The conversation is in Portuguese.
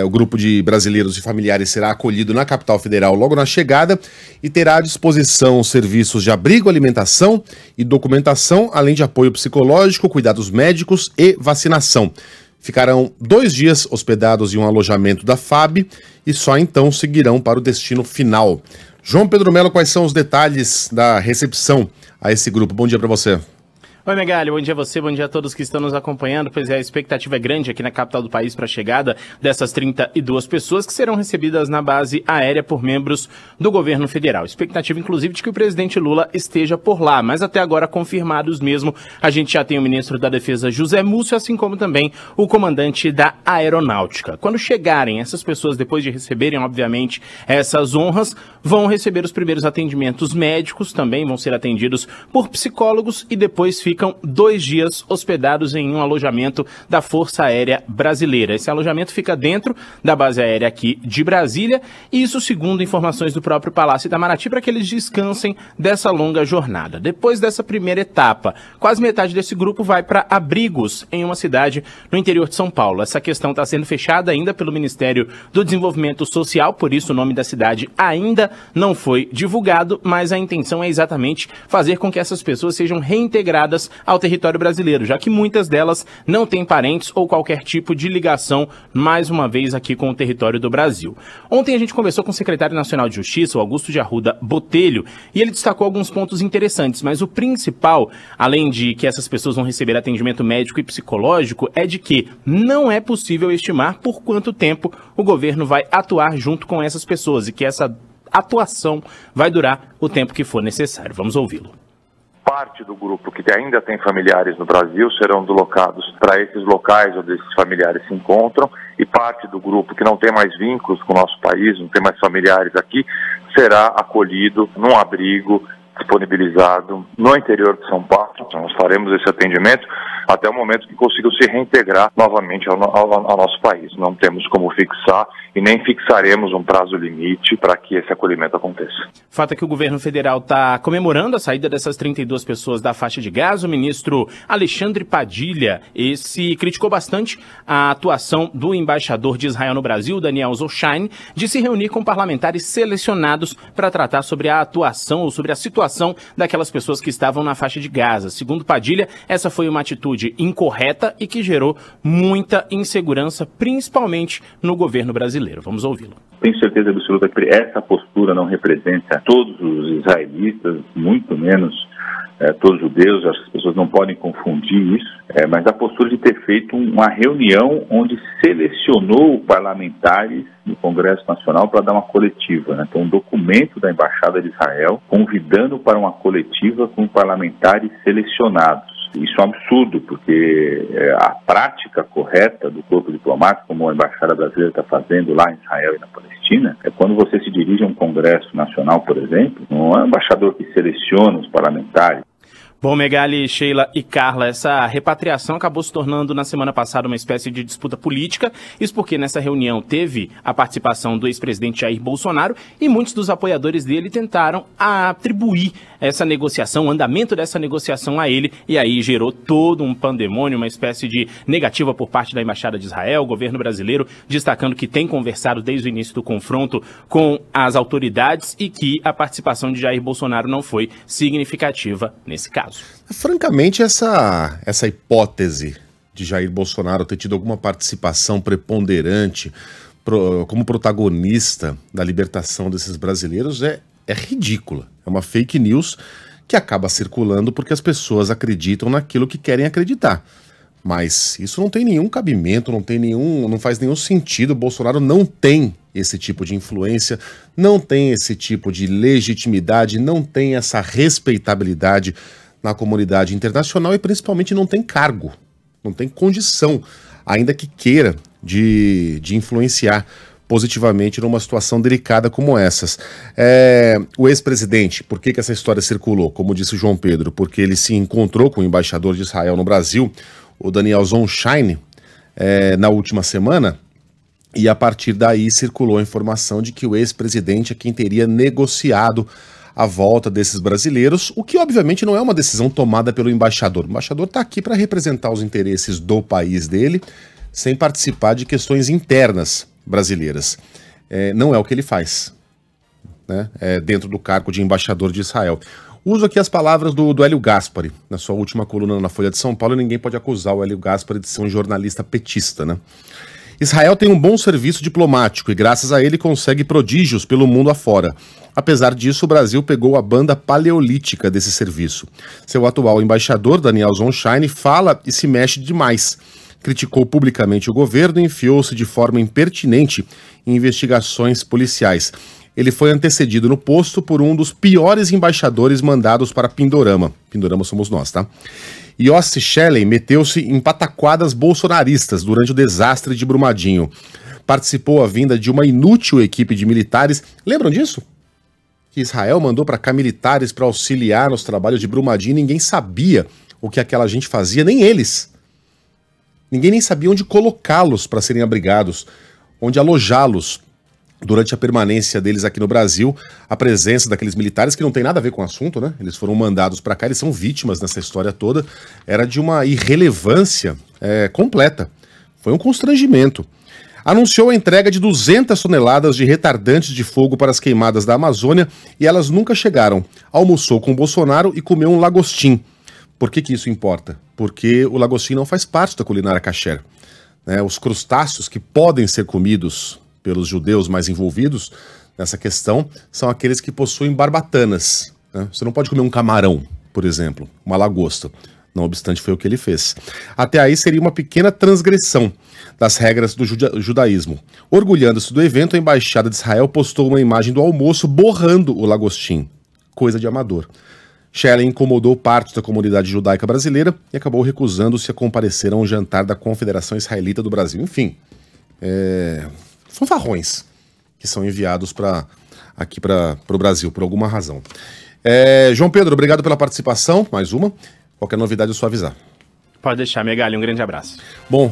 O grupo de brasileiros e familiares será acolhido na capital federal logo na chegada e terá à disposição serviços de abrigo, alimentação e documentação, além de apoio psicológico, cuidados médicos e vacinação. Ficarão 2 dias hospedados em um alojamento da FAB e só então seguirão para o destino final. João Pedro Melo, quais são os detalhes da recepção a esse grupo? Bom dia para você. Oi, Megali, bom dia a você, bom dia a todos que estão nos acompanhando. Pois é, a expectativa é grande aqui na capital do país para a chegada dessas 32 pessoas que serão recebidas na base aérea por membros do governo federal. Expectativa, inclusive, de que o presidente Lula esteja por lá, mas até agora confirmados mesmo. A gente já tem o ministro da Defesa, José Múcio, assim como também o comandante da Aeronáutica. Quando chegarem essas pessoas, depois de receberem, obviamente, essas honras, vão receber os primeiros atendimentos médicos, também vão ser atendidos por psicólogos e depois ficam 2 dias hospedados em um alojamento da Força Aérea Brasileira. Esse alojamento fica dentro da base aérea aqui de Brasília, e isso segundo informações do próprio Palácio Itamaraty, para que eles descansem dessa longa jornada. Depois dessa primeira etapa, quase metade desse grupo vai para abrigos em uma cidade no interior de São Paulo. Essa questão está sendo fechada ainda pelo Ministério do Desenvolvimento Social, por isso o nome da cidade ainda não foi divulgado, mas a intenção é exatamente fazer com que essas pessoas sejam reintegradas ao território brasileiro, já que muitas delas não têm parentes ou qualquer tipo de ligação, mais uma vez, aqui com o território do Brasil. Ontem a gente conversou com o secretário nacional de Justiça, o Augusto de Arruda Botelho, e ele destacou alguns pontos interessantes, mas o principal, além de que essas pessoas vão receber atendimento médico e psicológico, é de que não é possível estimar por quanto tempo o governo vai atuar junto com essas pessoas e que essa atuação vai durar o tempo que for necessário. Vamos ouvi-lo. Parte do grupo que ainda tem familiares no Brasil serão deslocados para esses locais onde esses familiares se encontram, e parte do grupo que não tem mais vínculos com o nosso país, não tem mais familiares aqui, será acolhido num abrigo disponibilizado no interior de São Paulo. Então, nós faremos esse atendimento até o momento que consigam se reintegrar novamente ao nosso país. Não temos como fixar e nem fixaremos um prazo limite para que esse acolhimento aconteça. Fato é que o governo federal está comemorando a saída dessas 32 pessoas da faixa de Gaza. O ministro Alexandre Padilha, criticou bastante a atuação do embaixador de Israel no Brasil, Daniel Zoshine, de se reunir com parlamentares selecionados para tratar sobre a atuação ou sobre a situação daquelas pessoas que estavam na faixa de Gaza. Segundo Padilha, essa foi uma atitude incorreta e que gerou muita insegurança, principalmente no governo brasileiro. Vamos ouvi-lo. Tenho certeza absoluta que essa postura não representa todos os israelitas, muito menos todos os judeus. Acho que as pessoas não podem confundir isso, mas a postura de ter feito uma reunião onde selecionou parlamentares do Congresso Nacional para dar uma coletiva, né? Então, um documento da Embaixada de Israel convidando para uma coletiva com parlamentares selecionados. Isso é um absurdo, porque a prática correta do corpo diplomático, como a Embaixada Brasileira está fazendo lá em Israel e na Palestina, é quando você se dirige a um Congresso Nacional, por exemplo, não é um embaixador que seleciona os parlamentares. Bom, Megali, Sheila e Carla, essa repatriação acabou se tornando na semana passada uma espécie de disputa política. Isso porque nessa reunião teve a participação do ex-presidente Jair Bolsonaro e muitos dos apoiadores dele tentaram atribuir essa negociação, o andamento dessa negociação a ele, e aí gerou todo um pandemônio, uma espécie de negativa por parte da Embaixada de Israel, o governo brasileiro destacando que tem conversado desde o início do confronto com as autoridades e que a participação de Jair Bolsonaro não foi significativa nesse caso. Francamente, essa hipótese de Jair Bolsonaro ter tido alguma participação preponderante como protagonista da libertação desses brasileiros é ridícula. É uma fake news que acaba circulando porque as pessoas acreditam naquilo que querem acreditar. Mas isso não tem nenhum cabimento, não faz nenhum sentido. O Bolsonaro não tem esse tipo de influência, não tem esse tipo de legitimidade, não tem essa respeitabilidade na comunidade internacional e principalmente não tem cargo, não tem condição, ainda que queira, de influenciar positivamente numa situação delicada como essas. O ex-presidente, por que essa história circulou? Como disse o João Pedro, porque ele se encontrou com o embaixador de Israel no Brasil, o Daniel Zoshine, na última semana, e a partir daí circulou a informação de que o ex-presidente é quem teria negociado a volta desses brasileiros, o que obviamente não é uma decisão tomada pelo embaixador. O embaixador está aqui para representar os interesses do país dele, sem participar de questões internas brasileiras. Não é o que ele faz, né? Dentro do cargo de embaixador de Israel. Uso aqui as palavras do Hélio Gaspari, na sua última coluna na Folha de São Paulo, e ninguém pode acusar o Hélio Gaspari de ser um jornalista petista, né? Israel tem um bom serviço diplomático e graças a ele consegue prodígios pelo mundo afora. Apesar disso, o Brasil pegou a banda paleolítica desse serviço. Seu atual embaixador, Daniel Zonshine, fala e se mexe demais. Criticou publicamente o governo e enfiou-se de forma impertinente em investigações policiais. Ele foi antecedido no posto por um dos piores embaixadores mandados para Pindorama. Pindorama somos nós, tá? Yossi Shelley meteu-se em pataquadas bolsonaristas durante o desastre de Brumadinho. Participou à vinda de uma inútil equipe de militares. Lembram disso? Que Israel mandou para cá militares para auxiliar nos trabalhos de Brumadinho e ninguém sabia o que aquela gente fazia, nem eles. Ninguém nem sabia onde colocá-los para serem abrigados, onde alojá-los. Durante a permanência deles aqui no Brasil, a presença daqueles militares, que não tem nada a ver com o assunto, né? Eles foram mandados para cá, eles são vítimas nessa história toda, era de uma irrelevância completa. Foi um constrangimento. Anunciou a entrega de 200 toneladas de retardantes de fogo para as queimadas da Amazônia e elas nunca chegaram. Almoçou com Bolsonaro e comeu um lagostim. Por que isso importa? Porque o lagostim não faz parte da culinária kasher, né? Os crustáceos que podem ser comidos pelos judeus mais envolvidos nessa questão são aqueles que possuem barbatanas, né? Você não pode comer um camarão, por exemplo, uma lagosta. Não obstante, foi o que ele fez. Até aí seria uma pequena transgressão das regras do judaísmo. Orgulhando-se do evento, a Embaixada de Israel postou uma imagem do almoço borrando o lagostim. Coisa de amador. Shelley incomodou parte da comunidade judaica brasileira e acabou recusando-se a comparecer a um jantar da Confederação Israelita do Brasil. Enfim, fanfarrões que são enviados aqui para o Brasil, por alguma razão. João Pedro, obrigado pela participação, mais uma. Qualquer novidade é só avisar. Pode deixar, Megali, um grande abraço. Bom,